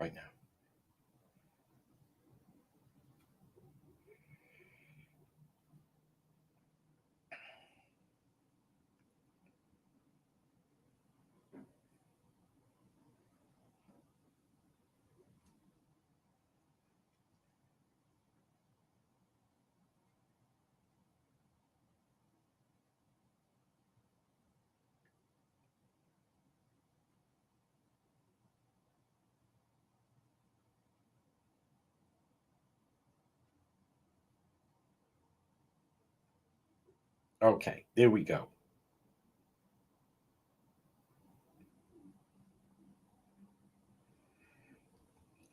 right now. Okay, there we go.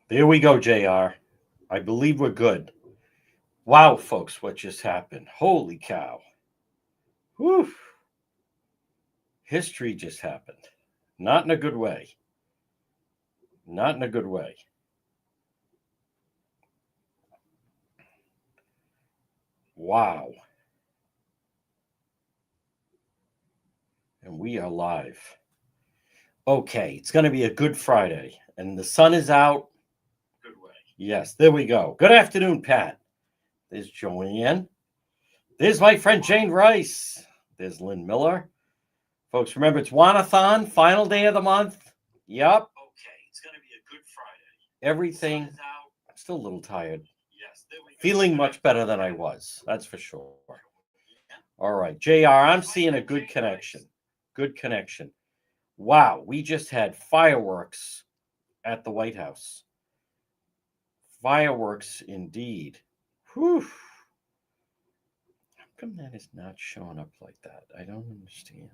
There we go, JR. I believe we're good. Wow, folks, what just happened? Holy cow. Whew. History just happened. Not in a good way. Not in a good way. Wow. And we are live. Okay, it's going to be a good Friday. And the sun is out. Good way. Yes, there we go. Good afternoon, Pat. There's Joanne. There's my friend Jane Rice. There's Lynn Miller. Folks, remember it's Wanathon, final day of the month. Yep. Okay, it's going to be a good Friday. Everything. I'm still a little tired. Yes. Feeling much better than I was. That's for sure. All right, JR, I'm seeing a good connection. Good connection. Wow, we just had fireworks at the White House. Fireworks indeed. Whew. How come that is not showing up like that? I don't understand.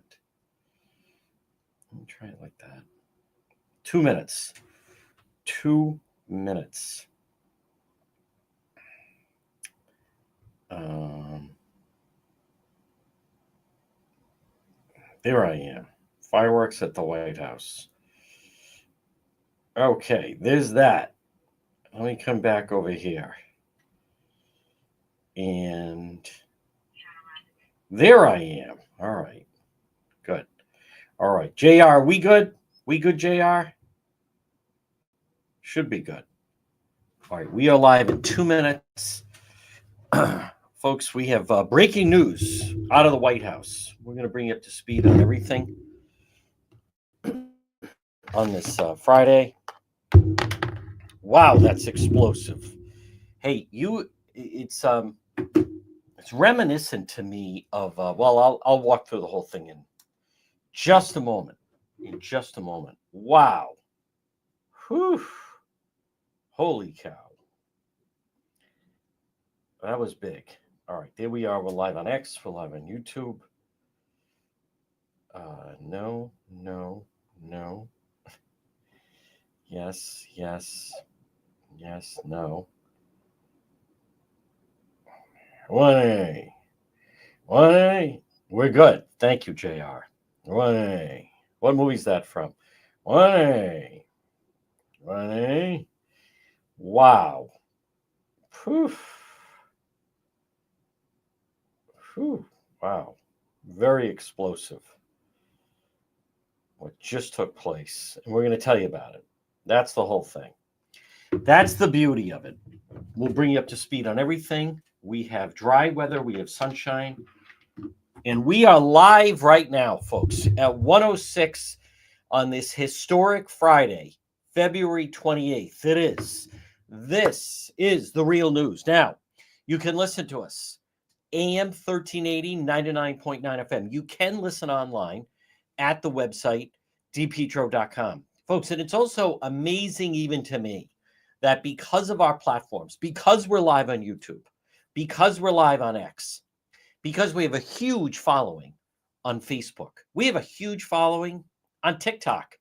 Let me try it like that. 2 minutes. 2 minutes. There I am. Fireworks at the White House. Okay, there's that. Let me come back over here. And there I am. All right. Good. All right. JR, we good? We good, JR? Should be good. All right. We are live in 2 minutes. Folks, we have breaking news out of the White House. We're going to bring you up to speed on everything on this Friday. Wow, that's explosive. Hey, it's reminiscent to me of I'll walk through the whole thing in just a moment. In just a moment. Wow. Whew. Holy cow. That was big. All right, there we are. We're live on X. We're live on YouTube. No. Yes, no. 1A. We're good. Thank you, JR. 1A. What movie is that from? 1A. Wow. Wow. Very explosive. What just took place. And we're going to tell you about it. That's the whole thing. That's the beauty of it. We'll bring you up to speed on everything. We have dry weather. We have sunshine. And we are live right now, folks, at 1:06 on this historic Friday, February 28th. It is. This is the real news. Now, you can listen to us, AM 1380, 99.9 FM. You can listen online at the website, dpetro.com. Folks, and it's also amazing even to me that because of our platforms, because we're live on YouTube, because we're live on X, because we have a huge following on Facebook, we have a huge following on TikTok,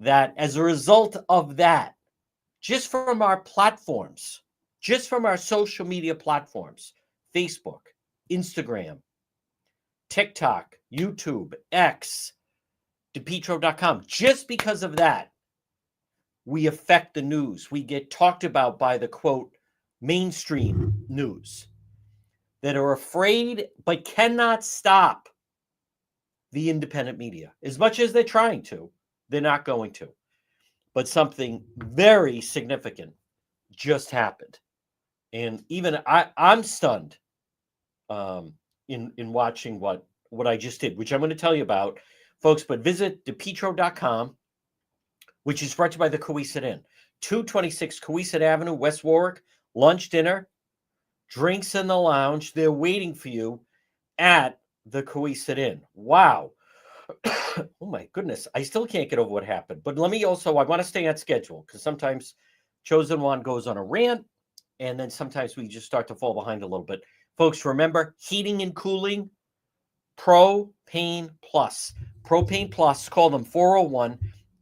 that as a result of that, just from our platforms, just from our social media platforms, Facebook, Instagram, TikTok, YouTube, X, depetro.com, just because of that, we affect the news. We get talked about by the, quote, mainstream news that are afraid but cannot stop the independent media. As much as they're trying to, they're not going to. but something very significant just happened. And even I'm stunned in watching what I just did, which I'm going to tell you about, folks. But visit DePietro.com, which is brought to you by the Cowesett Inn, 226 Cowesett Avenue, West Warwick. Lunch, dinner, drinks in the lounge. They're waiting for you at the Cowesett Inn. Wow. Oh my goodness. I still can't get over what happened. But let me also, I want to stay on schedule because sometimes Chosen One goes on a rant and then sometimes we just start to fall behind a little bit. Folks, remember, heating and cooling, Propane Plus. Propane Plus, call them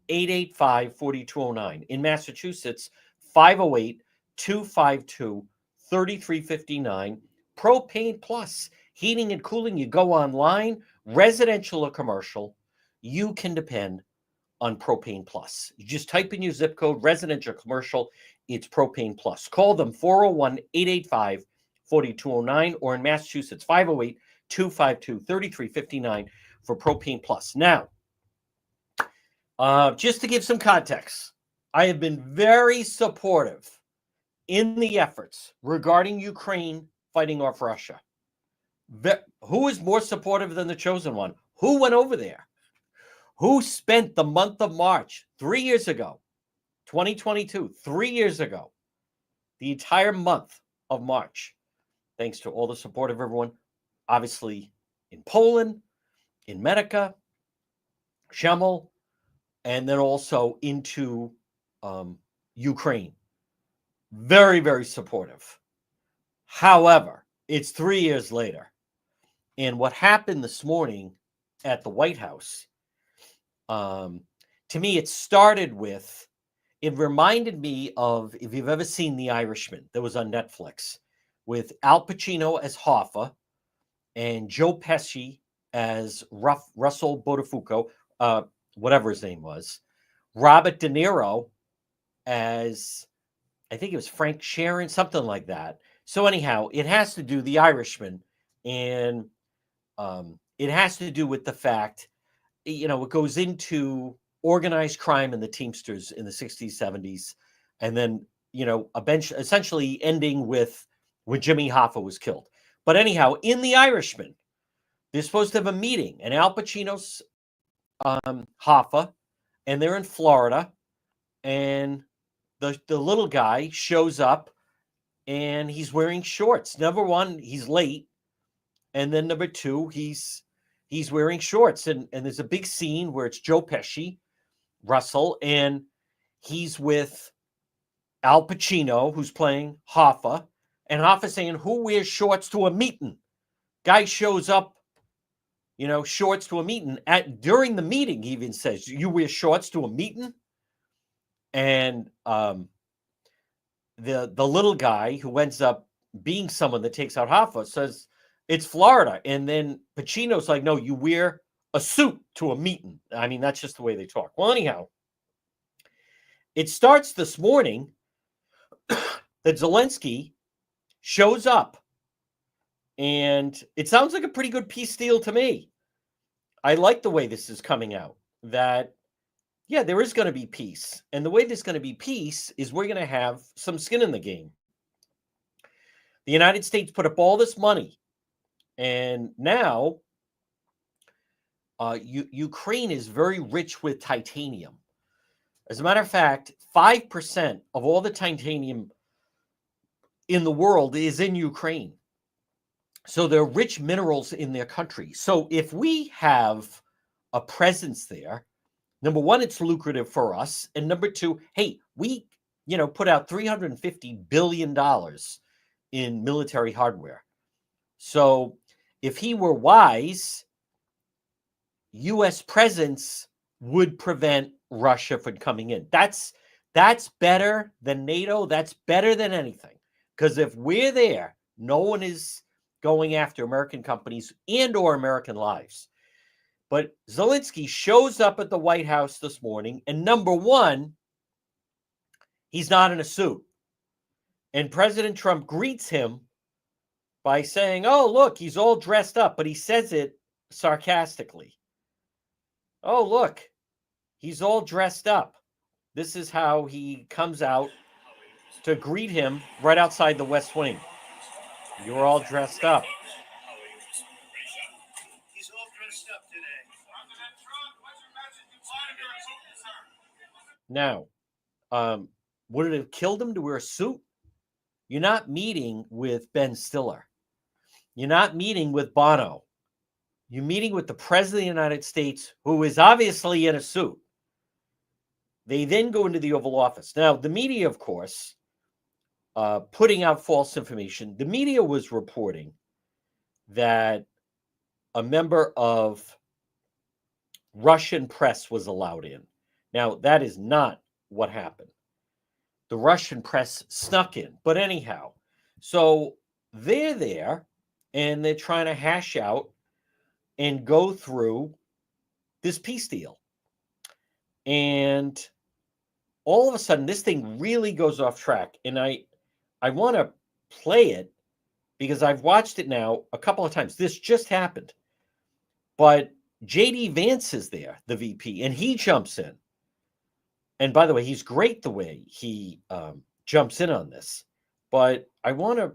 401-885-4209. In Massachusetts, 508-252-3359. Propane Plus, heating and cooling. You go online, residential or commercial, you can depend on Propane Plus. You just type in your zip code, residential, commercial, it's Propane Plus. Call them 401-885-4209 or in Massachusetts, 508-252-3359 for Propane Plus. Now, just to give some context, I have been very supportive in the efforts regarding Ukraine fighting off Russia. Who is more supportive than the Chosen One? Who went over there? Who spent the month of March 3 years ago, 2022, 3 years ago, the entire month of March, thanks to all the support of everyone, obviously in Poland, in Medica, Shemel, and then also into Ukraine. Very, very supportive. However, it's 3 years later. And what happened this morning at the White House, to me, it started with, it reminded me of, if you've ever seen The Irishman, that was on Netflix, with Al Pacino as Hoffa and Joe Pesci as Russell Botafuco, whatever his name was, Robert De Niro as, I think it was Frank Sheeran, something like that. So anyhow, it has to do, The Irishman, and it has to do with the fact, it goes into organized crime and the Teamsters in the 60s, 70s, and then, essentially ending with when Jimmy Hoffa was killed. But anyhow, in The Irishman, they're supposed to have a meeting, and Al Pacino's Hoffa, and they're in Florida, and the little guy shows up, and he's wearing shorts. Number one, he's late, and then number two, he's wearing shorts, and there's a big scene where it's Joe Pesci, Russell, and he's with Al Pacino, who's playing Hoffa, and Hoffa saying, "Who wears shorts to a meeting?" Guy shows up, shorts to a meeting. During the meeting, he even says, "You wear shorts to a meeting?" And the little guy who ends up being someone that takes out Hoffa says, "It's Florida." And then Pacino's like, "No, you wear a suit to a meeting." I mean, that's just the way they talk. Well, anyhow, it starts this morning that Zelensky shows up, and it sounds like a pretty good peace deal to me. I like the way this is coming out, that, yeah, there is going to be peace. And the way there's going to be peace is we're going to have some skin in the game. The United States put up all this money, and now Ukraine is very rich with titanium. As a matter of fact, 5% of all the titanium in the world is in Ukraine. So there are rich minerals in their country. So if we have a presence there, number one, it's lucrative for us. And number two, hey, we, put out $350 billion in military hardware. So if he were wise, U.S. presence would prevent Russia from coming in. That's better than NATO. That's better than anything. Because if we're there, no one is going after American companies and or American lives. But Zelensky shows up at the White House this morning, and number one, he's not in a suit. And President Trump greets him by saying, "Oh, look, he's all dressed up," but he says it sarcastically. "Oh, look, he's all dressed up." This is how he comes out to greet him right outside the West Wing. You're all dressed up. He's all dressed up today. Now, would it have killed him to wear a suit? You're not meeting with Ben Stiller. You're not meeting with Bono. You're meeting with the President of the United States, who is obviously in a suit. They then go into the Oval Office. Now, the media, of course, putting out false information. The media was reporting that a member of Russian press was allowed in. Now, that is not what happened. The Russian press snuck in. But anyhow, so they're there and they're trying to hash out and go through this peace deal. And all of a sudden, this thing really goes off track. And I want to play it because I've watched it now a couple of times. This just happened. But J.D. Vance is there, the VP, and he jumps in. And by the way, he's great the way he jumps in on this. But I want to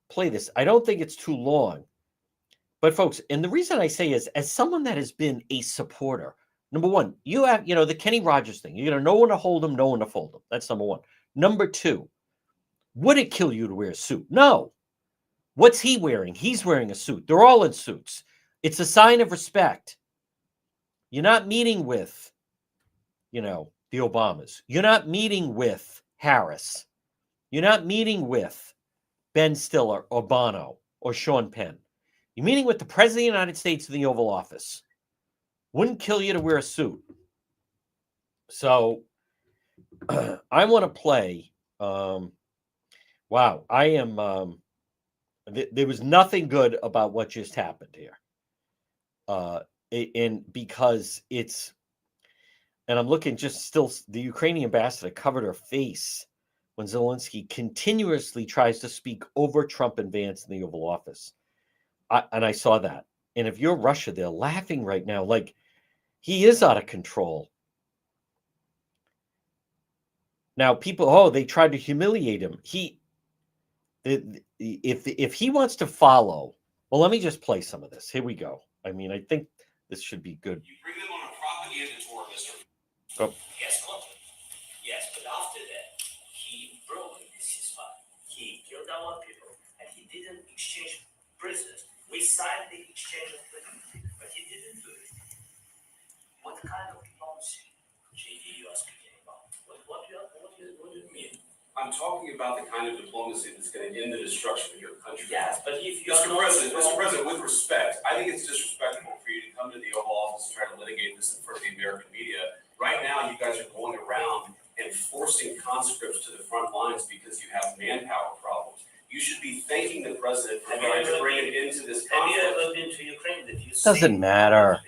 play this. I don't think it's too long. But folks, and the reason I say is, as someone that has been a supporter, number one, you have, the Kenny Rogers thing. You're going to know when to hold him, know when to fold him. That's number one. Number two, would it kill you to wear a suit? No. What's he wearing? He's wearing a suit. They're all in suits. It's a sign of respect. You're not meeting with, the Obamas. You're not meeting with Harris. You're not meeting with Ben Stiller or Bono or Sean Penn. You're meeting with the President of the United States in the Oval Office. Wouldn't kill you to wear a suit. So I want to play. Wow, I am. There was nothing good about what just happened here. And because it's, and I'm looking just still, the Ukrainian ambassador covered her face when Zelensky continuously tries to speak over Trump and Vance in the Oval Office. And I saw that. And if you're Russia, they're laughing right now. Like, he is out of control. Now, people, they tried to humiliate him. If he wants to follow, well, let me just play some of this. Here we go. I mean, I think this should be good. You bring them on a propaganda tour, Mr. Oh. Yes, yes, but after that, he broke this ceasefire. He killed our people, and he didn't exchange prisoners. We signed the exchange of prisoners, but he didn't do it. What kind of diplomacy, JD, you are speaking about? What do you mean? I'm talking about the kind of diplomacy that's going to end the destruction of your country. Yes, but if you Mr. President, with respect, I think it's disrespectful for you to come to the Oval Office and try to litigate this in front of the American media. Right now, you guys are going around and forcing conscripts to the front lines because you have manpower problems. You should be thanking the president for trying to bring it into this conflict. Have you ever been to Ukraine? Doesn't matter.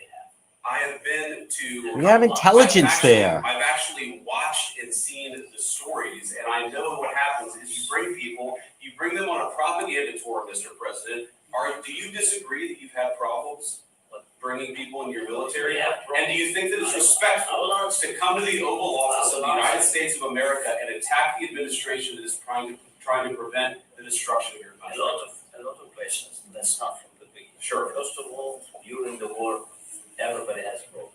I have been to. We have intelligence there. I've actually watched and seen the stories, and I know what happens is you bring people, you bring them on a propaganda tour, Mr. President. Do you disagree that you've had problems bringing people in your military? And do you think that it's respectful to come to the Oval Office of the United States of America and attack the administration that is trying to prevent the destruction of your country? A lot of questions. Let's start from the beginning. Sure. First of all, during the war, everybody has problems.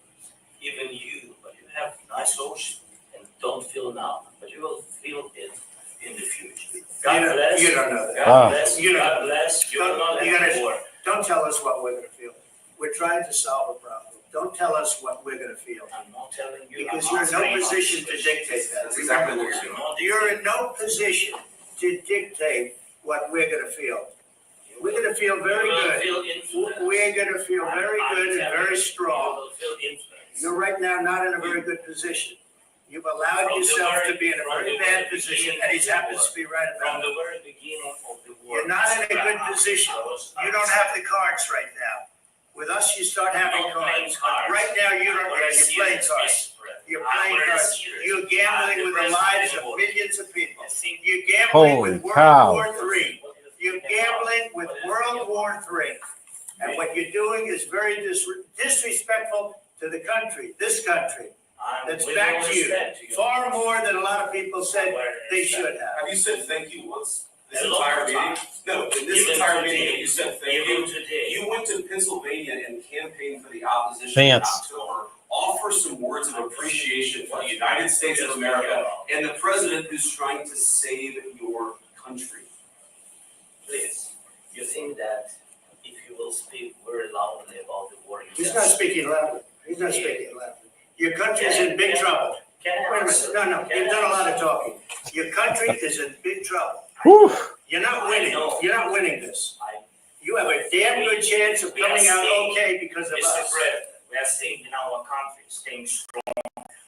Even you, but you have nice ocean and don't feel now, but you will feel it in the future. God bless. You don't know that. God bless. You don't God know. bless. You will not have war. Don't tell us what we're going to feel. We're trying to solve a problem. Don't tell us what we're going to feel. I'm not telling you. Because you're in no position to dictate that. That's exactly what you're doing. You're in no position to dictate what we're going to feel. We're going to feel very good. We're going to feel very good and very strong. You're right now not in a very good position. You've allowed yourself to be in a very bad position, and he happens to be right about From the it. very beginning of the war. You're not in a good position. You don't have the cards right now. With us, you start having cards. Right now, you don't. You're playing cards. You're playing cards. You're gambling with the lives of millions of people. You're gambling with World War III. You're gambling with World War III. And what you're doing is very disrespectful to the country, this country. That's with back all to you. respect to Far more than a lot of people said they should have. Have you said thank you once? This A lot entire of meeting? times. No, in this Even entire today. meeting, you said thank Even you. today. You went to Pennsylvania and campaigned for the opposition Vance. in October. Offer some words of appreciation for the United States of America and the president who's trying to save your country. Please, you think that if you will speak very loudly about the war, He's not speaking loudly. He's not speaking loudly. Your country's in big trouble. Can I Wait a answer? minute, no, Can you've I done a lot of answer? talking. Your country is in big trouble. Whew. You're not winning, you're not winning this. I- You have a damn good chance of coming out okay because of Mr. us. President, we are staying in our country, staying strong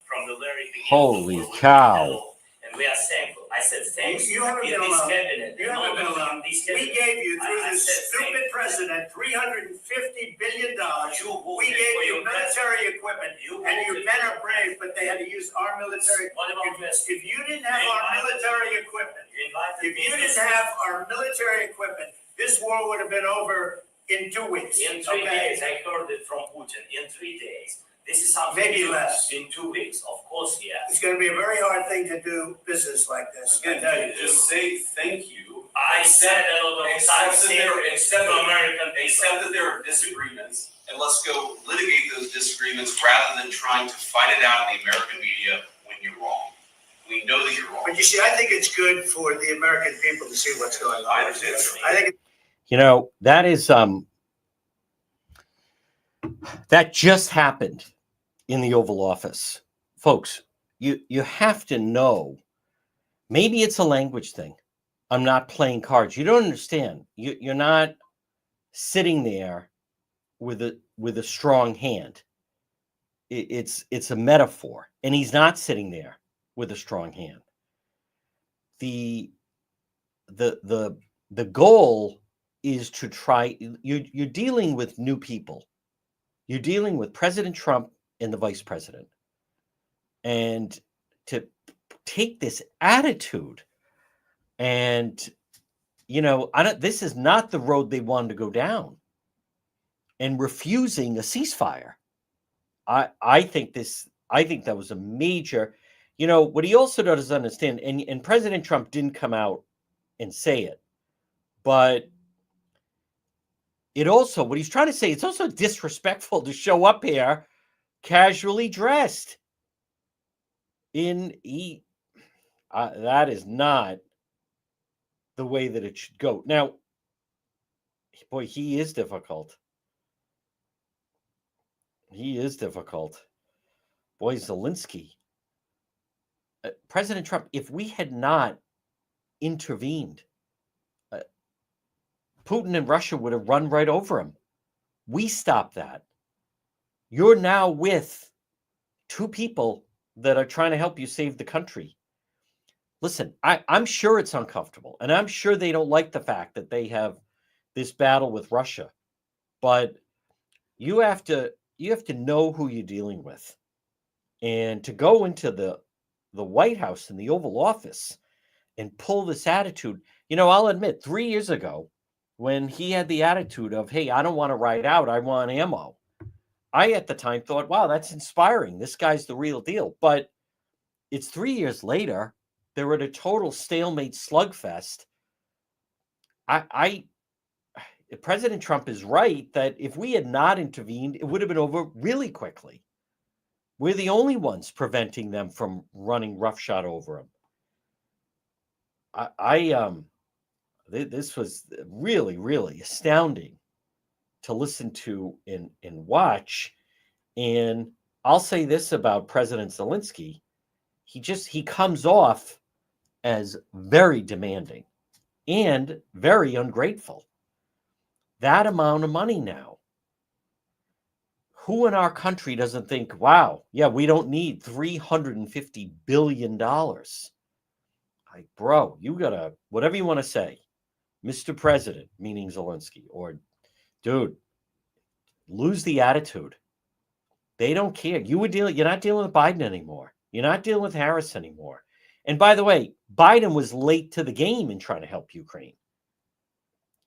from the very beginning. Holy of the war. cow. And we are thankful. I said thanks. You haven't in been this alone. cabinet. You haven't been alone. This We cabinet. gave you, through I this said stupid thank- president, $350 billion. You voted We gave for you your military equipment, You and your voted men for- are brave, but they had to use our military. What about this? If you didn't have our military equipment, You invited if me you to didn't have our military equipment, this war would have been over in 2 weeks. In 3 okay? days, I heard it from Putin. In 3 days. This is something. Maybe to- less. In 2 weeks, of course, yes. It's gonna be a very hard thing to do business like this. I tell you. Just say thank you. I said a lot of Except times that there- to except that- American people. Accept that there are disagreements, and let's go litigate those disagreements rather than trying to fight it out in the American media when you're wrong. We know that you're wrong. But you see, I think it's good for the American people to see what's going on. I understand. I think You know, that is that just happened in the Oval Office. Folks, you have to know, maybe it's a language thing. I'm not playing cards. You don't understand. You're not sitting there with a strong hand. It's a metaphor, and he's not sitting there with a strong hand. The goal is to try. You're dealing with new people. You're dealing with President Trump and the vice president, and to take this attitude, and this is not the road they wanted to go down, and refusing a ceasefire. I think that was a major. What he also doesn't understand, and President Trump didn't come out and say it, but what he's trying to say, it's also disrespectful to show up here casually dressed. That is not the way that it should go. Now, boy, he is difficult. He is difficult. Boy, Zelensky. President Trump, if we had not intervened, Putin and Russia would have run right over him. We stopped that. You're now with two people that are trying to help you save the country. Listen, I'm sure it's uncomfortable, and I'm sure they don't like the fact that they have this battle with Russia. But you have to know who you're dealing with. And to go into the White House and the Oval Office and pull this attitude, I'll admit, 3 years ago, when he had the attitude of, hey, I don't want to ride out, I want ammo, I at the time thought, wow, that's inspiring. This guy's the real deal. But it's 3 years later, they're at a total stalemate slugfest. President Trump is right that if we had not intervened, it would have been over really quickly. We're the only ones preventing them from running roughshod over him. This was really, really astounding to listen to and watch. And I'll say this about President Zelensky. He comes off as very demanding and very ungrateful. That amount of money now. Who in our country doesn't think, wow, yeah, we don't need $350 billion. Like, bro, you gotta, whatever you want to say, Mr. President, meaning Zelensky, or dude, lose the attitude. They don't care. You're not dealing with Biden anymore. You're not dealing with Harris anymore. And by the way, Biden was late to the game in trying to help Ukraine.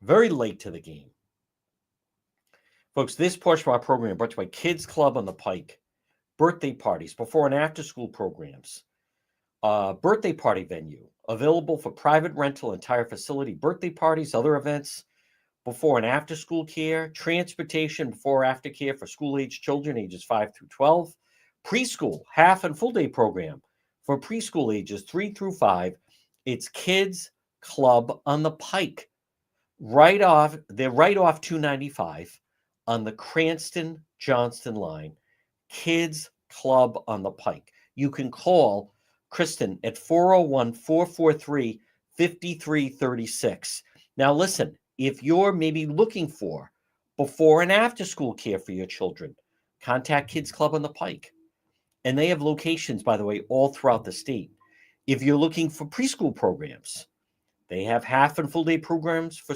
Very late to the game. Folks, this portion of our program brought to you by Kids Club on the Pike, birthday parties, before and after school programs, birthday party venue available for private rental, entire facility, birthday parties, other events, before and after school care, transportation, before or after care for school age children ages 5 through 12, preschool, half and full day program for preschool ages 3 through 5. It's Kids Club on the Pike. They're right off 295 on the Cranston Johnston line. Kids Club on the Pike. You can call Kristen at 401-443-5336. Now listen, if you're maybe looking for before and after school care for your children, contact Kids Club on the Pike. And they have locations, by the way, all throughout the state. If you're looking for preschool programs, they have half and full day programs for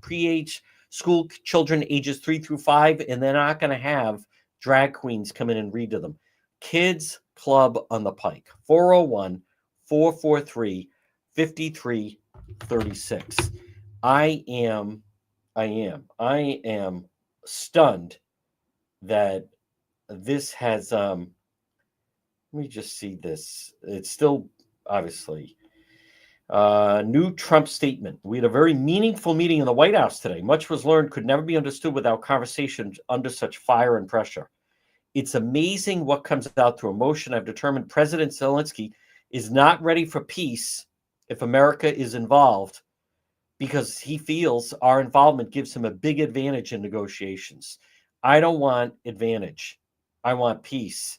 pre-age school children ages 3 through 5, and they're not going to have drag queens come in and read to them. Kids Club on the Pike, 401-443-5336. I am stunned that this has let me just see this. It's still obviously new Trump statement. We had a very meaningful meeting in the White House today. Much was learned could never be understood without conversations under such fire and pressure. It's amazing what comes out through emotion. I've determined President Zelensky is not ready for peace if America is involved, because he feels our involvement gives him a big advantage in negotiations. I don't want advantage. I want peace.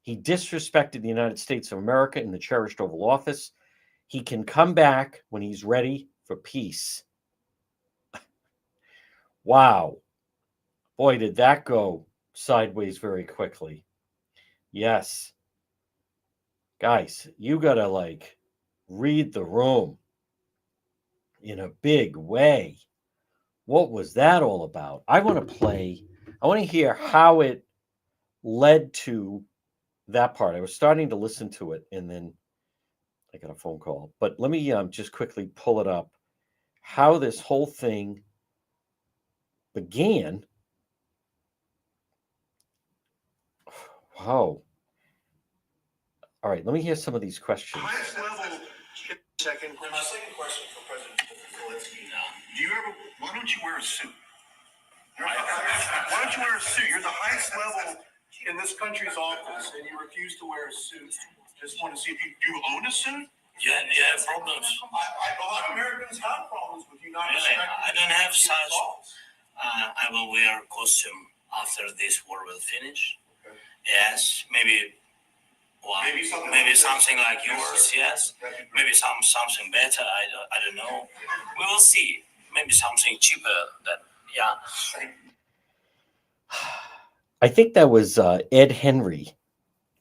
He disrespected the United States of America in the cherished Oval Office. He can come back when he's ready for peace. Wow. Boy, did that go sideways very quickly. Yes. Guys, you got to read the room in a big way. What was that all about? I want to hear how it led to that part. I was starting to listen to it and then I got a phone call. But let me just quickly pull it up. How this whole thing began. Wow. All right, let me hear some of these questions. Highest level. Second. My second question for President Zelensky now. Why don't you wear a suit? Why don't you wear a suit? You're the highest level in this country's office, and you refuse to wear a suit. Just want to see if you own a suit. Yeah, problems. A lot of Americans have problems with you not Really? respecting. I don't have your such. laws. I will wear a costume after this war will finish. Okay. Yes, maybe. Well, maybe something like yours. Yes. Maybe something better. I don't know. We will see. Maybe something cheaper. I think that was Ed Henry.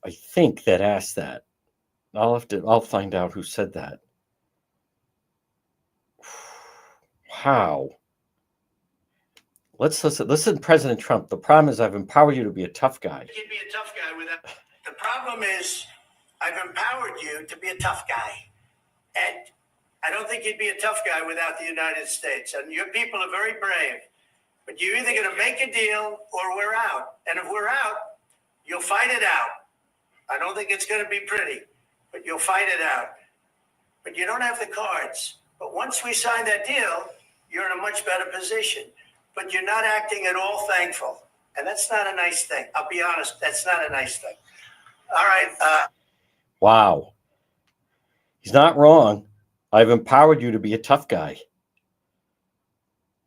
I think that asked that. I'll find out who said that. Wow. Let's listen. Listen, President Trump. The problem is I've empowered you to be a tough guy. You'd be a tough guy without. The problem is, I've empowered you to be a tough guy, and I don't think you'd be a tough guy without the United States. And your people are very brave, but you're either going to make a deal or we're out. And if we're out, you'll fight it out. I don't think it's going to be pretty, but you'll fight it out. But you don't have the cards. But once we sign that deal, you're in a much better position. But you're not acting at all thankful. And that's not a nice thing. I'll be honest, that's not a nice thing. All right. Wow. He's not wrong. I've empowered you to be a tough guy.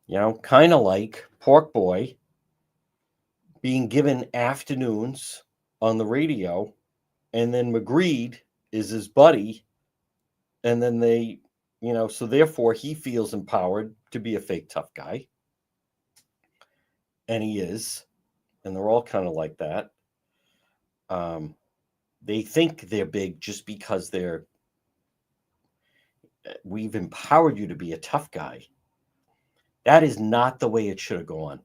You know, kind of like Pork Boy being given afternoons on the radio, and then Magritte is his buddy, and then they, so therefore he feels empowered to be a fake tough guy. And he is. And they're all kind of like that. They think they're big just because we've empowered you to be a tough guy. That is not the way it should have gone.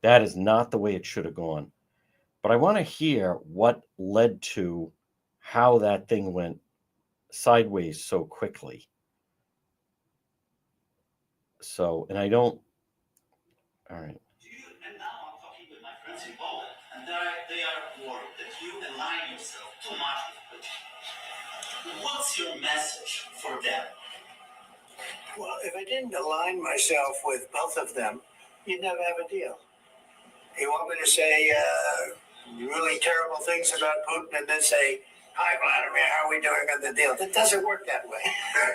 That is not the way it should have gone. But I want to hear what led to how that thing went sideways so quickly. So, and I don't, all right. And now I'm talking with my friends in Poland, and they are worried that yourself too much with Putin. What's your message for them? Well, if I didn't align myself with both of them, you'd never have a deal. You want me to say really terrible things about Putin and then say, "Hi, Vladimir, how are we doing on the deal?" That doesn't work that way.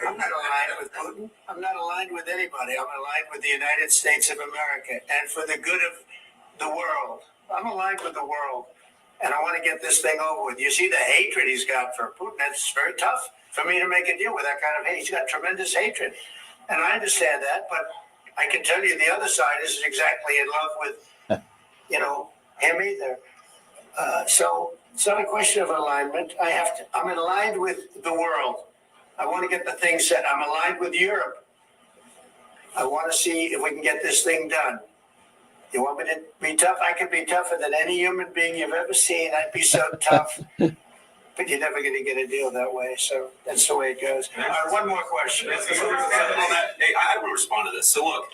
I'm not aligned with Putin. I'm not aligned with anybody. I'm aligned with the United States of America and for the good of the world. I'm aligned with the world, and I want to get this thing over with. You see the hatred he's got for Putin. It's very tough for me to make a deal with that kind of hate. He's got tremendous hatred, and I understand that, but I can tell you the other side isn't exactly in love with, him either. So it's not a question of alignment. I'm aligned with the world. I want to get the thing set. I'm aligned with Europe. I want to see if we can get this thing done. You want me to be tough? I could be tougher than any human being you've ever seen. I'd be so tough. But you're never going to get a deal that way. So that's the way it goes. All right, one more question. Hey, I want to respond to this. So look,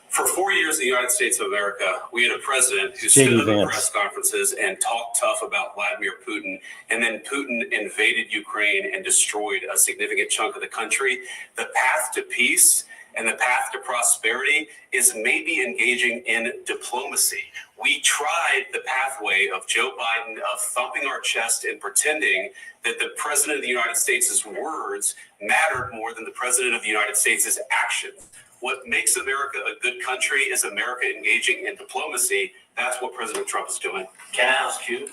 for 4 years in the United States of America, we had a president who stood up at press conferences and talked tough about Vladimir Putin, and then Putin invaded Ukraine and destroyed a significant chunk of the country. The path to peace and the path to prosperity is maybe engaging in diplomacy. We tried the pathway of Joe Biden, of thumping our chest and pretending that the president of the United States' words mattered more than the president of the United States' actions. What makes America a good country is America engaging in diplomacy. That's what President Trump is doing. Can I ask you?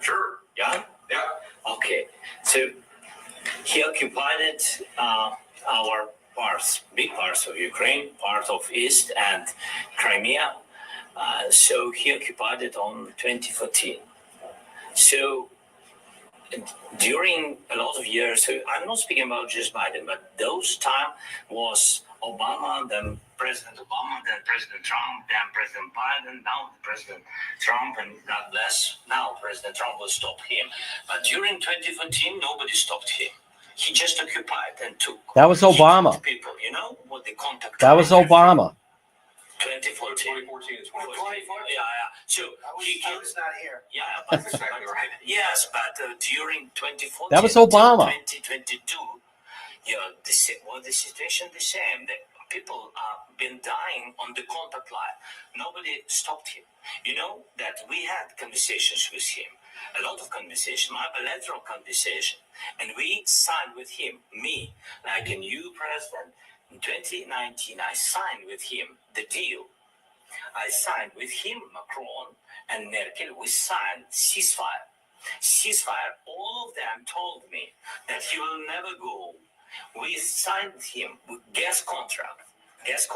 Sure. Yeah? Yeah. Okay. So he occupied our parts, big parts of Ukraine, part of East and Crimea. So he occupied it on 2014. So during a lot of years, so I'm not speaking about just Biden, but those time was Obama, then President Obama, then President Trump, then President Biden, now President Trump, and God bless, now President Trump will stop him. But during 2014, nobody stopped him. He just occupied and took. That was Obama. People, what the contact. That was Obama. 2014. 2014 is 2014. Yeah. So I was not here. Yeah, but yes, but during 2014, That was Obama. 2022, the situation the same. The people have been dying on the contact line. Nobody stopped him. You know that we had conversations with him, a lot of conversation, my bilateral conversation, and we signed with him, me, like a new president. In 2019, I signed with him the deal. I signed with him, Macron and Merkel, we signed ceasefire. Ceasefire, all of them told me that he will never go. We signed with him with gas contract. Yes,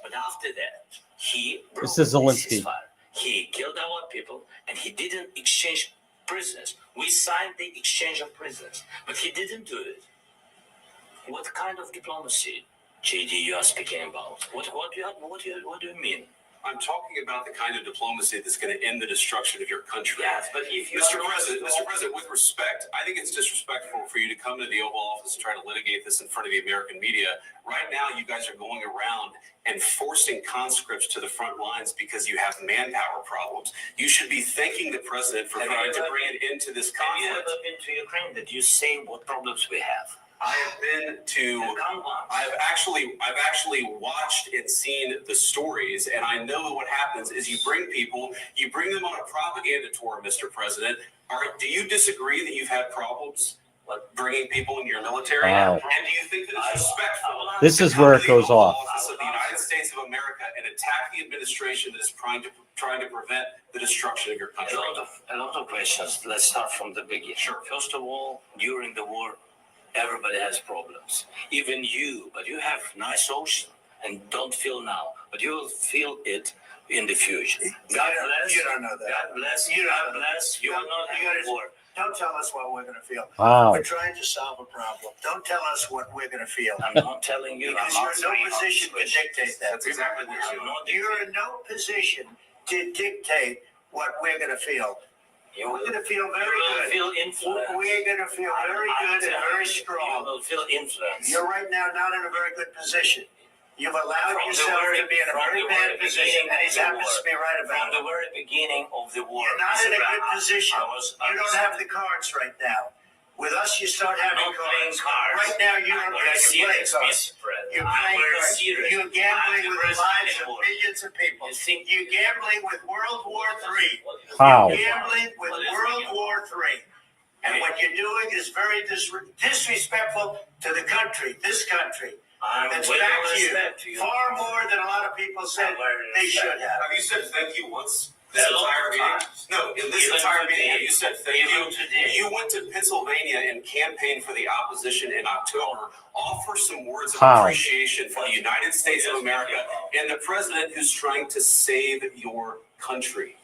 but after that, he broke This is the Zelensky. ceasefire. He killed our people, and he didn't exchange prisoners. We signed the exchange of prisoners, but he didn't do it. What kind of diplomacy, JD, you are speaking about? What do you mean? I'm talking about the kind of diplomacy that's going to end the destruction of your country. Yes, but if you Mr. President, with respect, I think it's disrespectful for you to come to the Oval Office and try to litigate this in front of the American media. Right now, you guys are going around and forcing conscripts to the front lines because you have manpower problems. You should be thanking the president for trying to bring it into this Have you conflict. ever been to Ukraine? That you say what problems we have? I have been to. Come on. I've actually watched and seen the stories, and I know what happens is you bring them on a propaganda tour, Mr. President. Do you disagree that you've had problems bringing people into your military? Wow. And do you think that it's respectful? This is to come where to it the goes Oval off. Office of the United States of America and attack the administration that is trying to prevent the destruction of your country? A lot of questions. Let's start from the beginning. Sure. First of all, during the war, everybody has problems. Even you, but you have nice ocean and don't feel now, but you will feel it in the future. God bless. You don't know that. God bless. You don't God know bless. You will not have war. Don't tell us what we're going to feel. Wow. We're trying to solve a problem. Don't tell us what we're going to feel. I'm not telling you. Because I'm you're in answering no position to this dictate that. That's exactly what I'm not You're in no position to dictate what we're going to feel. You We're will, going to feel you very will good. feel influenced. We're going to feel very I'm good and telling very you, strong. You will feel influence. You're right now not in a very good position. You've allowed From the yourself very- to be in a from very the bad very position, beginning and of he's the happens war. to be right From about the it. very beginning of the war. You're not in a Mr. good Rama, position. I was You don't have the cards right now. With us, you start having not playing cards. cards. Right now, you I'm don't very have your playing serious, cards. Mr. President. You're I'm playing very cards. serious. You're gambling I'm with the the lives president of of millions of people. You think- You're gambling with World War III. How? You're gambling with What is World it? War III. And what you're doing is very disrespectful to the country, this country. I'm That's with back all to you. respect to you. Far more than a lot of people said I'm very they should respect. have. Have you said thank you once? This A lot entire of meeting? times. No, in this Even entire today. meeting, have you said thank Even you? today. You went to Pennsylvania and campaigned for the opposition in October. Offer some words of How? appreciation for the United States of America and the president who's trying to save your country.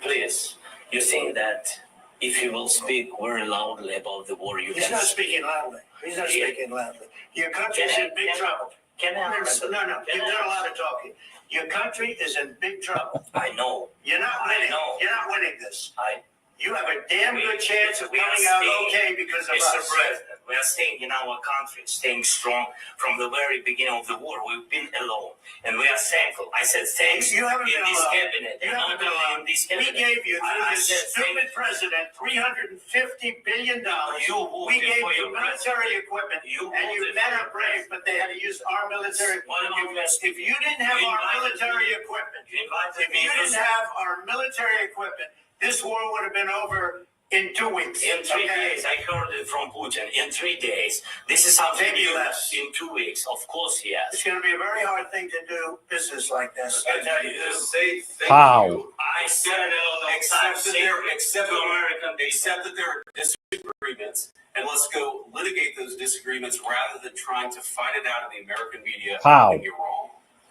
Please, you think that if you will speak very loudly about the war, you He's can not speaking loudly. He's not Yeah. speaking loudly. Your country's in big trouble. Can I No, answer? no, Can you've I done a lot answer? of talking. Your country is in big trouble. I know. You're not I winning. know. You're not winning this. I, You have a damn good chance of we are coming out staying- okay because of Mr. us. President, we are staying in our country, staying strong from the very beginning of the war. We've been alone, and we are thankful. I said thanks You haven't in been this alone. cabinet. You and haven't not been only alone. in this We cabinet. gave you, through I this said stupid president, $350 billion. You voted We gave for you your military equipment, You and you voted men for are your brave, but they had to use our military. What about this? If you didn't have You our invited military me. equipment, You invited if me you to didn't have our military equipment, this war would have been over in 2 weeks. in 3 okay? days. I heard it from Putin. In 3 days. This is something Maybe new. less. In 2 weeks, of course, yes. It's going to be a very hard thing to do business like this. I tell you this. Say thank How? you. I said it a lot of Accept times. that To American people. accept that there are disagreements, and let's go litigate those disagreements rather than trying to fight it out in the American media. How? And you're wrong.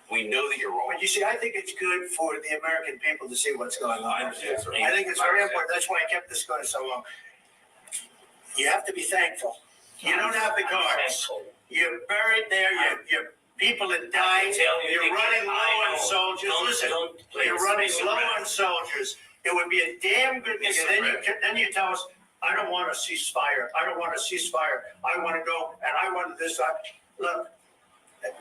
We know that you're wrong. But you see, I think it's good for the American people to see what's going I on. understand, sir. I think it's very important. That's why I kept this going so long. You have to be thankful. You don't have the I'm cards. thankful. You're buried there. Your people are dying. tell you, You're Nicky, running low I on know. soldiers. Listen, Please, you're running Mr. low President. on soldiers. It would be a damn good thing. Mr. And President. then you tell us, I don't want a ceasefire. I don't want a ceasefire. I want to go and I want this. Look,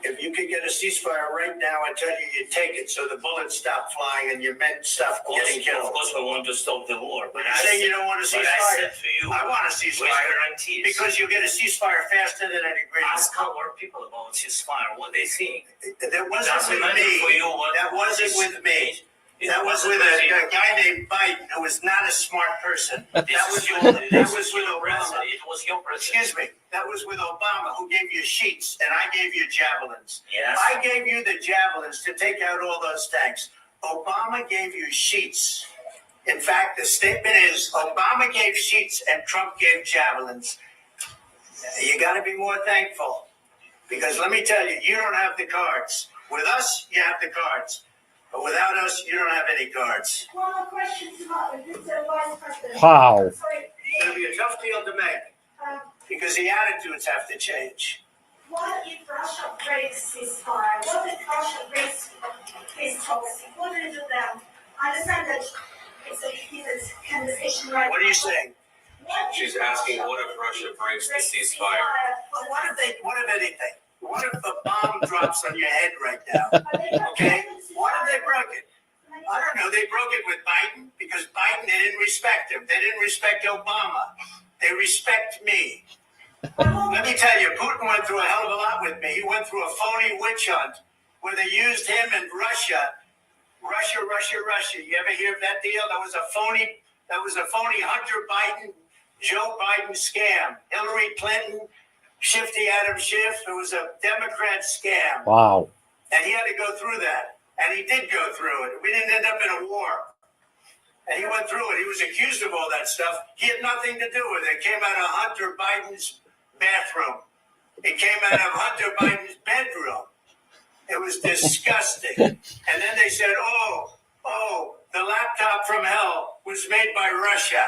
if you could get a ceasefire right now, I tell you, you take it so the bullets stop flying and your men stop getting Of killed. course, we want to stop the war. But you say you don't want a But I ceasefire. said to you, I want a with ceasefire guarantees. because you get a ceasefire faster than an agreement. Ask our people about ceasefire, what they think. That wasn't Doesn't with matter for me. you what. That wasn't with me. It That was wasn't with with you. a guy named Biden who was not a smart person. That This was is your- with this is Obama. your president. It was your president. Excuse me. That was with Obama who gave you sheets and I gave you javelins. Yes. I gave you the javelins to take out all those tanks. Obama gave you sheets. In fact, the statement is Obama gave sheets and Trump gave javelins. You got to be more thankful because let me tell you, you don't have the cards. With us, you have the cards. But without us, you don't have any cards. One more question to Mr. Vice President. How? Sorry, It's going to be a tough deal to make because the attitudes have to change. what if Russia breaks ceasefire? What if Russia breaks peace talks? What do you do then? I understand that it's a heated conversation right What are you now. saying? What if She's asking, Russia what if Russia breaks the breaks ceasefire? But What if anything? What if the bomb drops on your head right now? Are they Okay? broken What if they ceasefire? broke it? I don't know. They broke it with Biden because Biden, they didn't respect him. They didn't respect Obama. They respect me. Let me tell you, Putin went through a hell of a lot with me. He went through a phony witch hunt where they used him and Russia. Russia. You ever hear of that deal? That was a phony Hunter Biden, Joe Biden scam. Hillary Clinton, Shifty Adam Schiff. It was a Democrat scam. Wow. And he had to go through that. And he did go through it. We didn't end up in a war. And he went through it. He was accused of all that stuff. He had nothing to do with it. It came out of Hunter Biden's bathroom. It came out of Hunter Biden's bedroom. It was disgusting. And then they said, oh, the laptop from hell was made by Russia.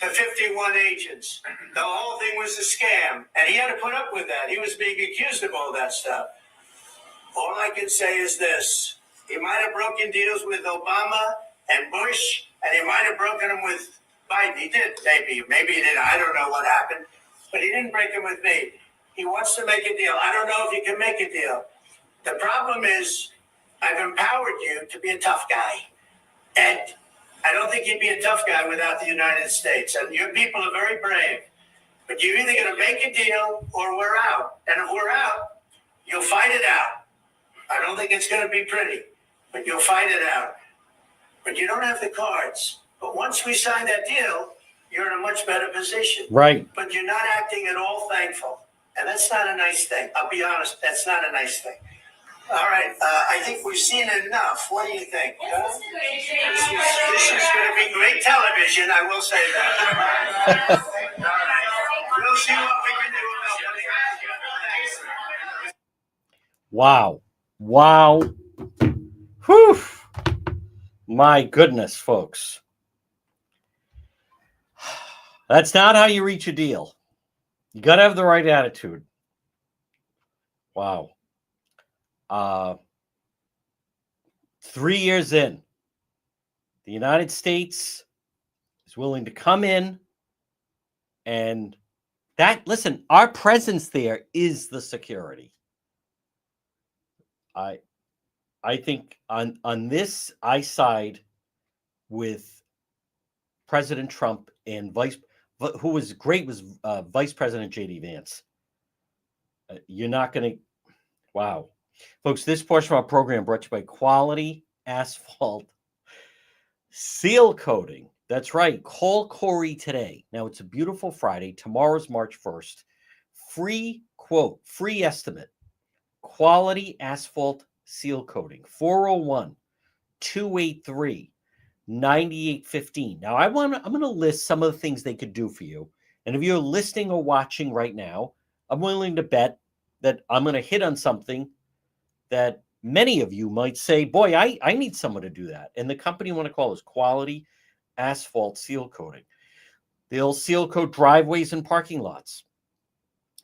The 51 agents. The whole thing was a scam. And he had to put up with that. He was being accused of all that stuff. All I can say is this. He might have broken deals with Obama and Bush, and he might have broken them with Biden. He did, maybe he didn't. I don't know what happened. But he didn't break them with me. He wants to make a deal. I don't know if he can make a deal. The problem is, I've empowered you to be a tough guy. And I don't think you'd be a tough guy without the United States. And your people are very brave. But you're either going to make a deal or we're out. And if we're out, you'll fight it out. I don't think it's going to be pretty, but you'll fight it out. But you don't have the cards. But once we sign that deal, you're in a much better position. Right. But you're not acting at all thankful. And that's not a nice thing. I'll be honest, that's not a nice thing. All right, I think we've seen enough. What do you think? This is going to be great television, I will say that. All right. We'll see what we can do about putting it. Wow. Wow. Whew. My goodness, folks. That's not how you reach a deal. You got to have the right attitude. Wow. 3 years in, the United States is willing to come in and listen, our presence there is the security. I think on this, I side with President Trump and who was great was Vice President J.D. Vance. You're not going to, wow. Folks, this portion of our program brought to you by Quality Asphalt Seal Coating. That's right. Call Corey today. Now, it's a beautiful Friday. Tomorrow's March 1st. Free quote, free estimate. Quality Asphalt Seal Coating. 401-283-9815. Now, I'm going to list some of the things they could do for you. And if you're listening or watching right now, I'm willing to bet that I'm going to hit on something that many of you might say, boy, I need someone to do that. And the company you want to call is Quality Asphalt Seal Coating. They'll seal coat driveways and parking lots.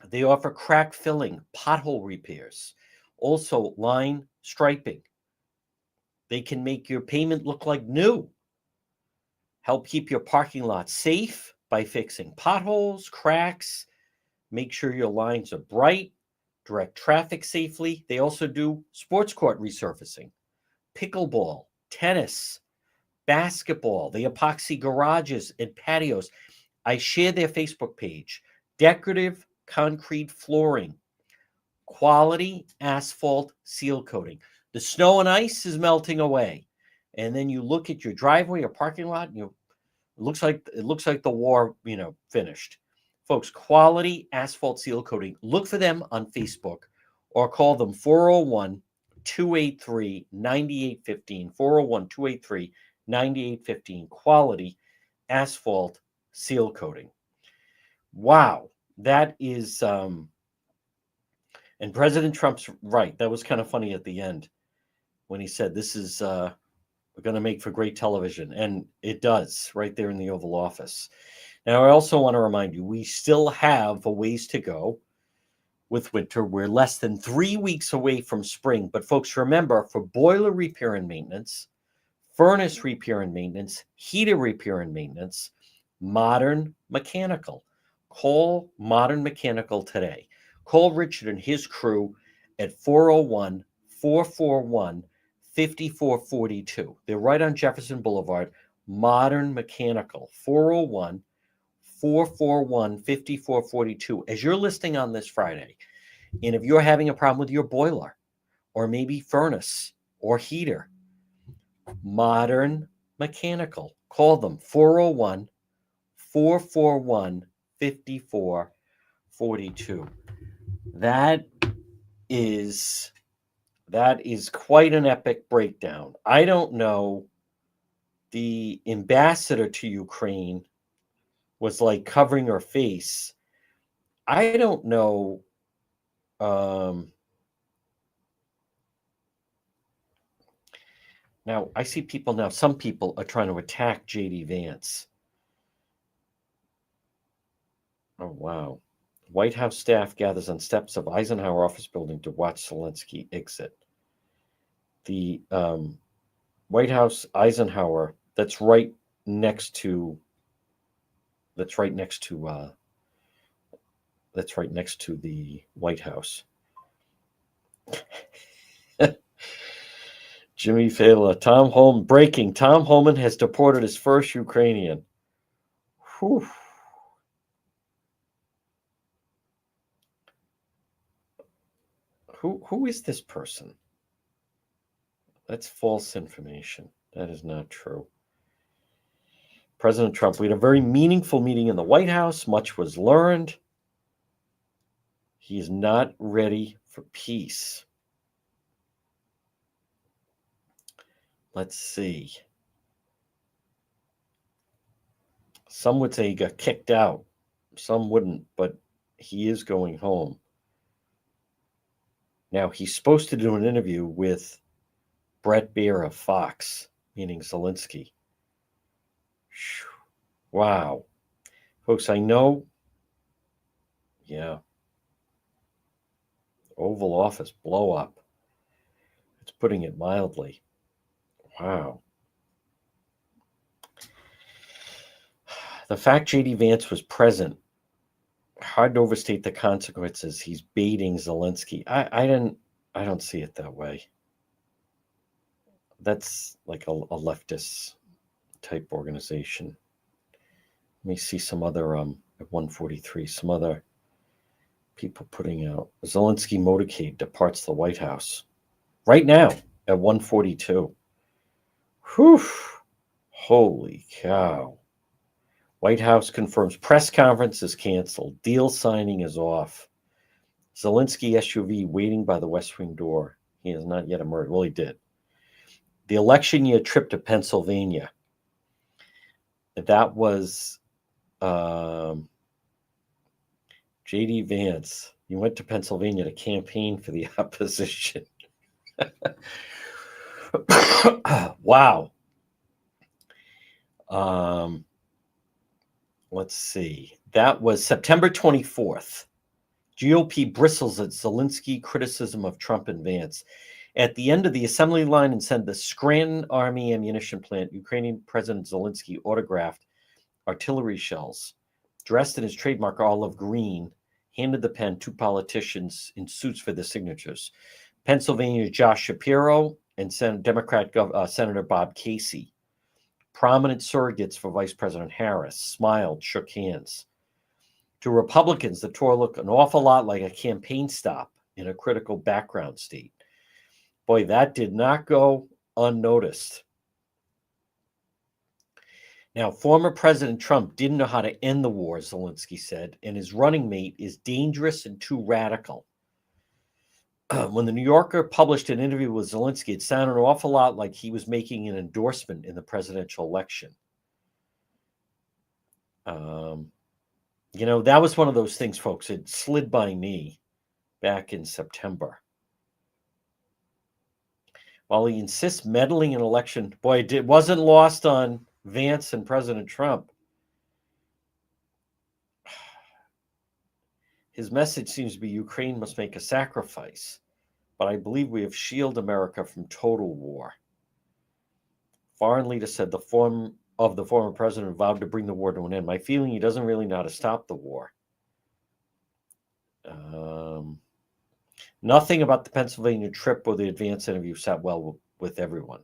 They offer crack filling, pothole repairs, also line striping. They can make your pavement look like new. Help keep your parking lot safe by fixing potholes, cracks, make sure your lines are bright, direct traffic safely. They also do sports court resurfacing, pickleball, tennis, basketball. They epoxy garages and patios. I share their Facebook page. Decorative concrete flooring, Quality Asphalt Seal Coating. The snow and ice is melting away, and then you look at your driveway or parking lot, and it looks like the war, finished. Folks, Quality Asphalt Seal Coating. Look for them on Facebook or call them 401-283-9815. 401-283-9815. Quality Asphalt Seal Coating. Wow. That is, and President Trump's right. That was kind of funny at the end when he said, this is, we're going to make for great television. And it does right there in the Oval Office. Now, I also want to remind you, we still have a ways to go with winter. We're less than 3 weeks away from spring. But folks, remember, for boiler repair and maintenance, furnace repair and maintenance, heater repair and maintenance, Modern Mechanical. Call Modern Mechanical today. Call Richard and his crew at 401-441-5442. They're right on Jefferson Boulevard. Modern Mechanical. 401-441-5442. As you're listening on this Friday, and if you're having a problem with your boiler or maybe furnace or heater, Modern Mechanical. Call them 401-441-5442. That is quite an epic breakdown. I don't know. The ambassador to Ukraine was like covering her face. I don't know. Now, I see people now. Some people are trying to attack J.D. Vance. Oh, wow. White House staff gathers on steps of Eisenhower office building to watch Zelensky exit. The White House, Eisenhower, that's right next to the White House. Jimmy Fallon, breaking. Tom Homan has deported his first Ukrainian. Whew. Who is this person? That's false information. That is not true. President Trump, we had a very meaningful meeting in the White House. Much was learned. He is not ready for peace. Let's see. Some would say he got kicked out. Some wouldn't, but he is going home. Now, he's supposed to do an interview with Brett Baier of Fox, meaning Zelensky. Wow. Folks, I know. Yeah. Oval Office blow up. It's putting it mildly. Wow. The fact J.D. Vance was present, hard to overstate the consequences. He's baiting Zelensky. I don't see it that way. That's like a leftist type organization. Let me see some other at 143, some other people putting out. Zelensky motorcade departs the White House right now at 142. Whew. Holy cow. White House confirms press conference is canceled. Deal signing is off. Zelensky SUV waiting by the West Wing door. He has not yet emerged. Well, he did. The election year trip to Pennsylvania. That was J.D. Vance. He went to Pennsylvania to campaign for the opposition. Wow. Let's see. That was September 24th. GOP bristles at Zelensky criticism of Trump and Vance. At the end of the assembly line and sent the Scranton Army ammunition plant, Ukrainian President Zelensky autographed artillery shells. Dressed in his trademark olive green, handed the pen to politicians in suits for the signatures. Pennsylvania's Josh Shapiro and Democrat Senator Bob Casey. Prominent surrogates for Vice President Harris smiled, shook hands. To Republicans, the tour looked an awful lot like a campaign stop in a critical background state. Boy, that did not go unnoticed. Now, former President Trump didn't know how to end the war, Zelensky said, and his running mate is dangerous and too radical. When the New Yorker published an interview with Zelensky, it sounded an awful lot like he was making an endorsement in the presidential election. That was one of those things, folks. It slid by me back in September. While he insists meddling in election, boy, it wasn't lost on Vance and President Trump. His message seems to be Ukraine must make a sacrifice, but I believe we have shielded America from total war. Foreign leader said the former president vowed to bring the war to an end. My feeling, he doesn't really know how to stop the war. Nothing about the Pennsylvania trip or the advance interview sat well with everyone.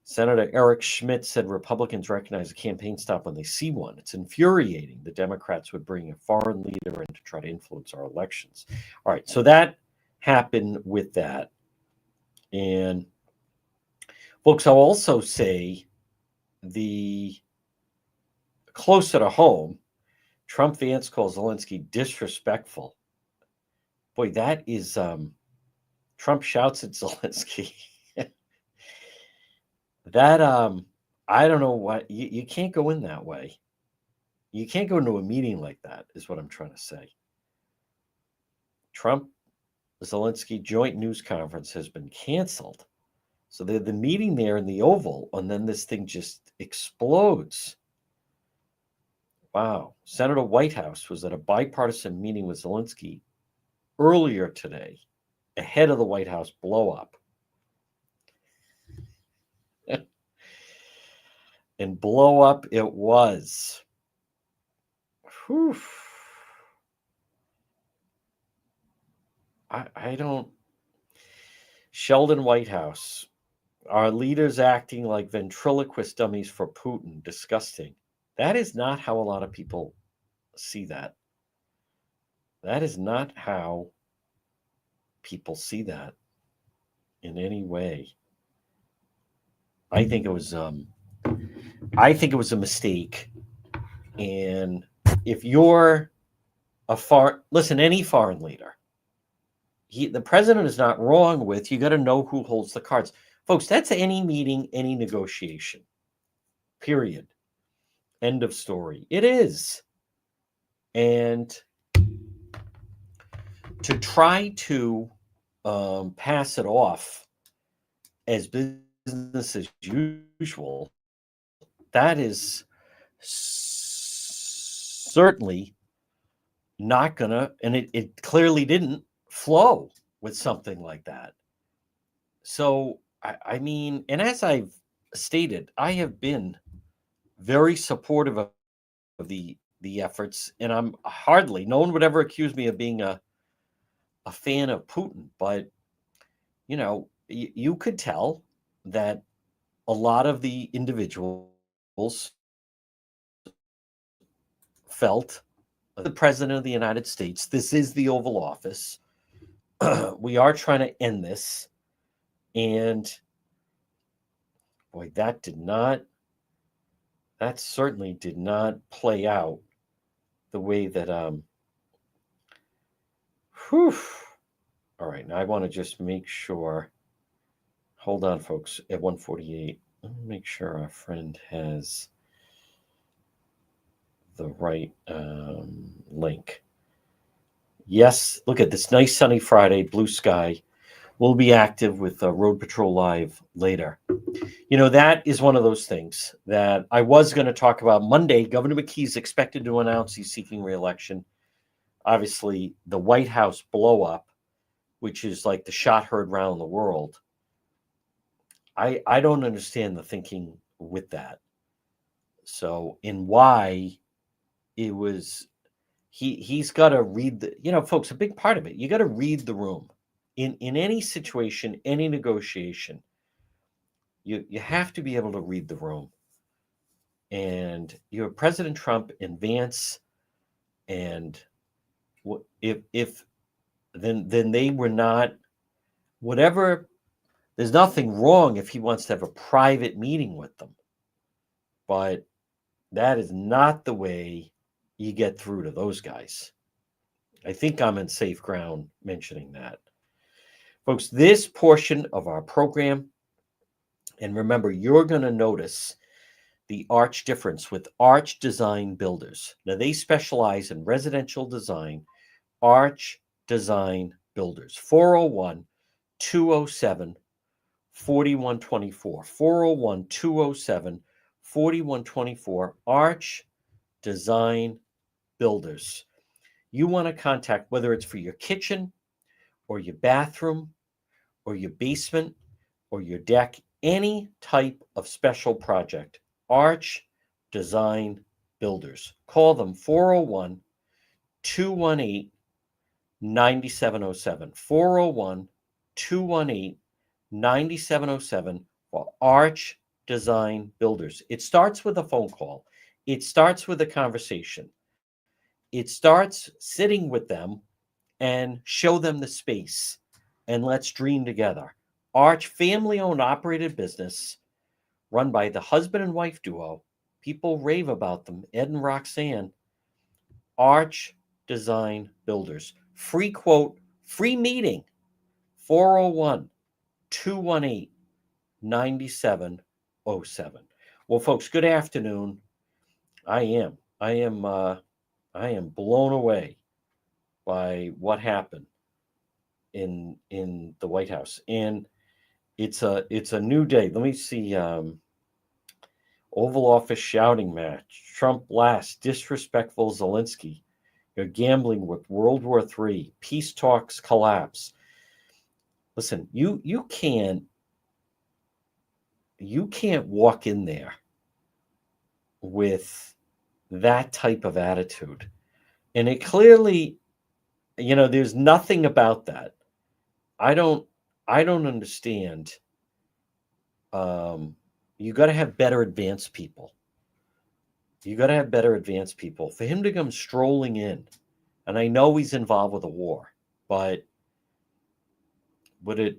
Senator Eric Schmidt said Republicans recognize a campaign stop when they see one. It's infuriating the Democrats would bring a foreign leader in to try to influence our elections. All right, so that happened with that. And folks, I'll also say the closer to home, Trump Vance calls Zelensky disrespectful. Boy, that is Trump shouts at Zelensky. That I don't know what you can't go in that way. You can't go into a meeting like that, is what I'm trying to say. Trump Zelensky joint news conference has been canceled. So they're the meeting there in the Oval, and then this thing just explodes. Wow. Senator Whitehouse was at a bipartisan meeting with Zelensky earlier today, ahead of the White House blow-up. And blow up it was. Whew. I don't. Sheldon Whitehouse Our leaders acting like ventriloquist dummies for Putin. Disgusting. That is not how a lot of people see that. That is not how people see that in any way. I think it was a mistake. And if you're any foreign leader, the president is not wrong with, you got to know who holds the cards. Folks, that's any meeting, any negotiation. Period. End of story. It is. And to try to pass it off as business as usual, that is certainly not gonna, and it clearly didn't flow with something like that. So I mean, and as I've stated, I have been very supportive of the efforts, and I'm hardly, no one would ever accuse me of being a fan of Putin, but you know, you could tell that a lot of the individuals felt the president of the United States, this is the Oval Office. We are trying to end this. And boy, that certainly did not play out the way that, All right, now I want to just make sure, hold on, folks, at 148, let me make sure our friend has the right link. Yes, look at this nice sunny Friday, blue sky. We'll be active with Road Patrol Live later. You know, that is one of those things that I was going to talk about Monday. Governor McKee is expected to announce he's seeking re-election. Obviously, the White House blow up, which is like the shot heard around the world. I don't understand the thinking with that. So, in why it was, he's got to read the, you know, folks, a big part of it, you got to read the room. In any situation, any negotiation, you have to be able to read the room. And you have President Trump and Vance, and if then they were not, whatever, there's nothing wrong if he wants to have a private meeting with them. But that is not the way you get through to those guys. I think I'm in safe ground mentioning that. Folks, this portion of our program, and remember, you're going to notice the Arch difference with Arch Design Builders. Now, they specialize in residential design. Arch Design Builders. 401-207-4124. 401-207-4124. Arch Design Builders. You want to contact, whether it's for your kitchen or your bathroom or your basement or your deck, any type of special project, Arch Design Builders. Call them 401-218-9707. 401-218-9707 for Arch Design Builders. It starts with a phone call. It starts with a conversation. It starts sitting with them and show them the space, and let's dream together. Arch, family-owned, operated business run by the husband and wife duo. People rave about them, Ed and Roxanne. Arch Design Builders. Free quote, free meeting, 401-218-9707. Well, folks, good afternoon. I am blown away by what happened in the White House, and it's a new day. Let me see. Oval Office shouting match. Trump last. Disrespectful Zelensky. You're gambling with World War III. Peace talks collapse. Listen, you can't walk in there with that type of attitude, and it clearly, you know, there's nothing about that. I don't understand You got to have better advanced people. You got to have better advanced people. For him to come strolling in, and I know he's involved with a war, but would it,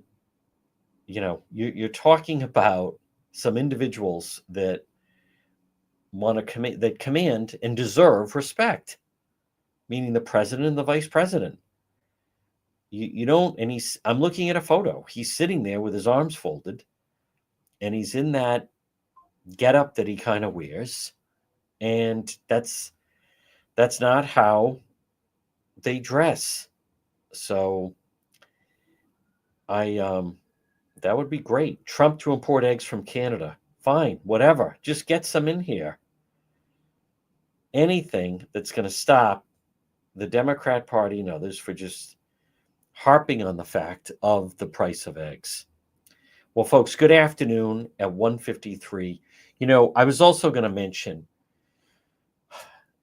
you're talking about some individuals that want to command and deserve respect, meaning the president and the vice president. You don't, and I'm looking at a photo. He's sitting there with his arms folded, and he's in that getup that he kind of wears, and that's not how they dress. So that would be great. Trump to import eggs from Canada. Fine, whatever. Just get some in here. Anything that's going to stop the Democrat Party and others for just harping on the fact of the price of eggs. Well, folks, good afternoon at 1:53. I was also going to mention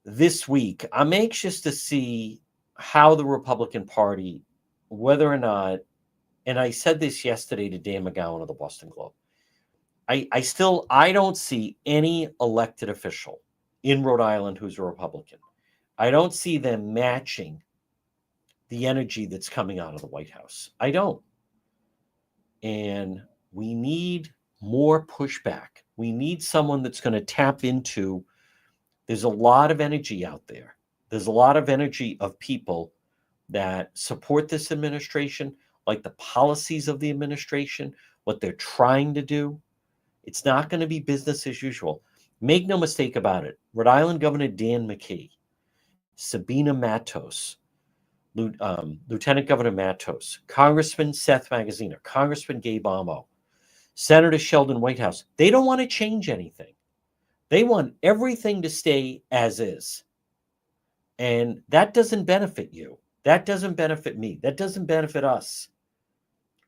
this week, I'm anxious to see how the Republican Party, whether or not, and I said this yesterday to Dan McGowan of the Boston Globe, I don't see any elected official in Rhode Island who's a Republican. I don't see them matching the energy that's coming out of the White House. I don't. And we need more pushback. We need someone that's going to tap into, there's a lot of energy out there. There's a lot of energy of people that support this administration, like the policies of the administration, what they're trying to do. It's not going to be business as usual. Make no mistake about it. Rhode Island Governor Dan McKee, Sabina Matos, Lieutenant Governor Matos, Congressman Seth Magaziner, Congressman Gabe Amo, Senator Sheldon Whitehouse, they don't want to change anything. They want everything to stay as is. And that doesn't benefit you. That doesn't benefit me. That doesn't benefit us.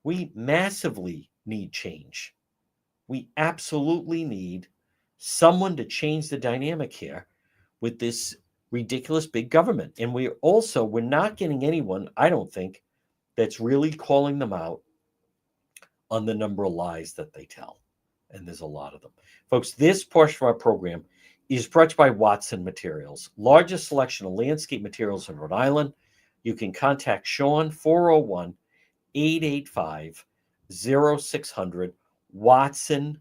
We massively need change. We absolutely need someone to change the dynamic here with this ridiculous big government. And we're not getting anyone, I don't think, that's really calling them out on the number of lies that they tell. And there's a lot of them. Folks, this portion of our program is brought to you by Watson Materials, largest selection of landscape materials in Rhode Island. You can contact Sean, 401-885-0600, Watson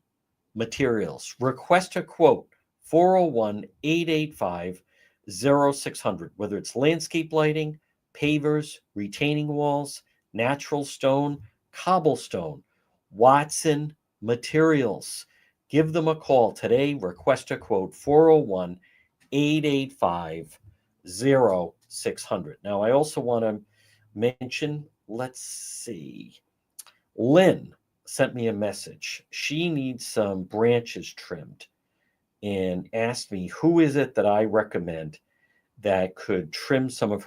Materials. Request a quote, 401-885-0600, whether it's landscape lighting, pavers, retaining walls, natural stone, cobblestone, Watson Materials. Give them a call today. Request a quote, 401-885-0600. Now, I also want to mention, let's see, Lynn sent me a message. She needs some branches trimmed and asked me, who is it that I recommend that could trim some of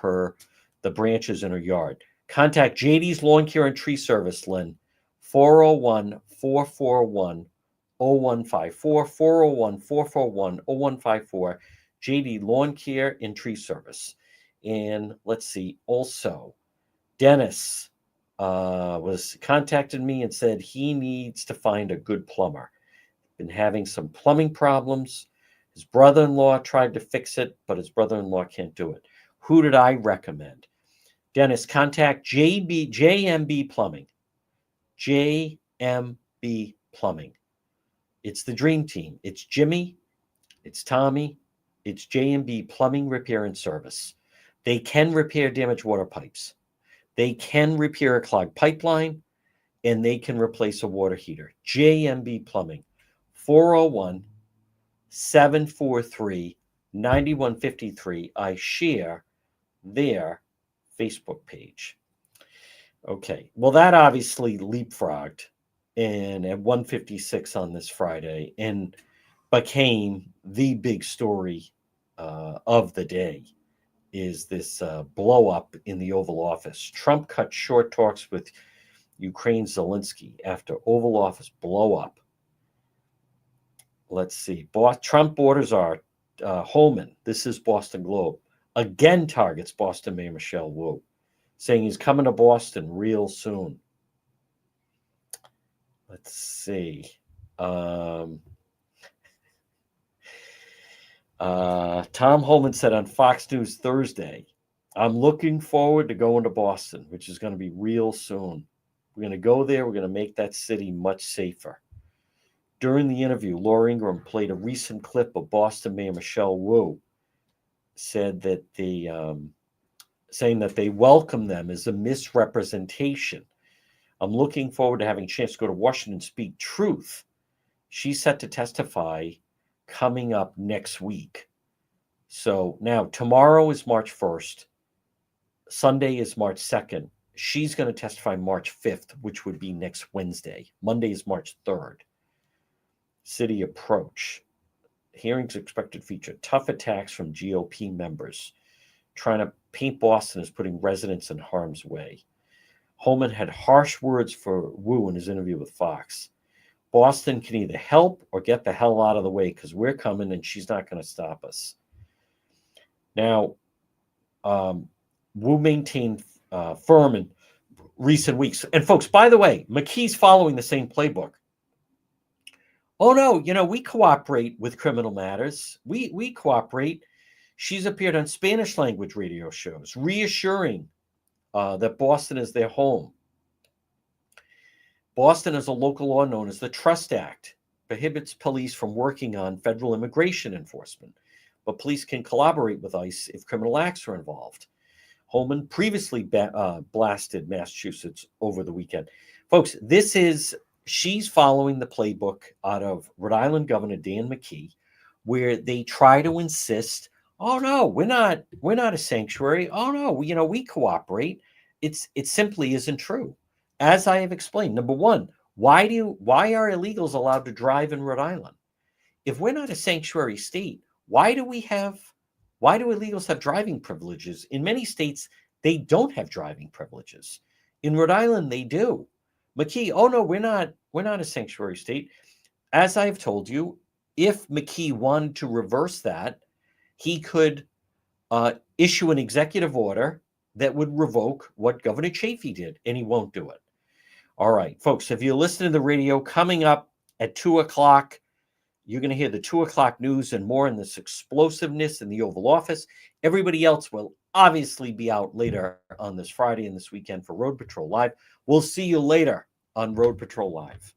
the branches in her yard? Contact JD's Lawn Care and Tree Service, Lynn, 401-441-0154, 401-441-0154, JD Lawn Care and Tree Service. And let's see, also, Dennis was contacted me and said he needs to find a good plumber. Been having some plumbing problems. His brother-in-law tried to fix it, but his brother-in-law can't do it. Who did I recommend? Dennis, contact JMB Plumbing. JMB Plumbing. It's the dream team. It's Jimmy, it's Tommy, it's JMB Plumbing Repair and Service. They can repair damaged water pipes. They can repair a clogged pipeline, and they can replace a water heater. JMB Plumbing, 401-743-9153. I share their Facebook page. Okay, well, that obviously leapfrogged and at 1:56 on this Friday and became the big story of the day. Is this blow up in the Oval Office. Trump cut short talks with Ukraine's Zelensky after Oval Office blow up. Let's see. Trump orders are Holman. This is Boston Globe. Again targets Boston Mayor Michelle Wu, saying he's coming to Boston real soon. Let's see. Tom Holman said on Fox News Thursday, I'm looking forward to going to Boston, which is going to be real soon. We're going to go there. We're going to make that city much safer. During the interview, Laura Ingraham played a recent clip of Boston Mayor Michelle Wu, said that saying that they welcome them is a misrepresentation. I'm looking forward to having a chance to go to Washington and speak truth. She's set to testify coming up next week. So now tomorrow is March 1st. Sunday is March 2nd. She's going to testify March 5th, which would be next Wednesday. Monday is March 3rd. City approach. Hearings expected to feature tough attacks from GOP members trying to paint Boston as putting residents in harm's way. Holman had harsh words for Wu in his interview with Fox. Boston can either help or get the hell out of the way because we're coming and she's not going to stop us. Now, Wu maintained firm in recent weeks. And folks, by the way, McKee's following the same playbook. Oh, no, we cooperate with criminal matters. We cooperate. She's appeared on Spanish language radio shows, reassuring that Boston is their home. Boston has a local law known as the Trust Act, prohibits police from working on federal immigration enforcement, but police can collaborate with ICE if criminal acts are involved. Holman previously blasted Massachusetts over the weekend. Folks, she's following the playbook out of Rhode Island Governor Dan McKee, where they try to insist, oh no, we're not a sanctuary. Oh no, we cooperate. It simply isn't true. As I have explained, number one, why are illegals allowed to drive in Rhode Island? If we're not a sanctuary state, why do illegals have driving privileges? In many states, they don't have driving privileges. In Rhode Island, they do. McKee, oh no, we're not a sanctuary state. As I've told you, if McKee wanted to reverse that, he could issue an executive order that would revoke what Governor Chafee did, and he won't do it. All right, folks, if you listen to the radio, coming up at 2 o'clock, you're going to hear the 2 o'clock news and more in this explosiveness in the Oval Office. Everybody else will obviously be out later on this Friday and this weekend for Road Patrol Live. We'll see you later on Road Patrol Live.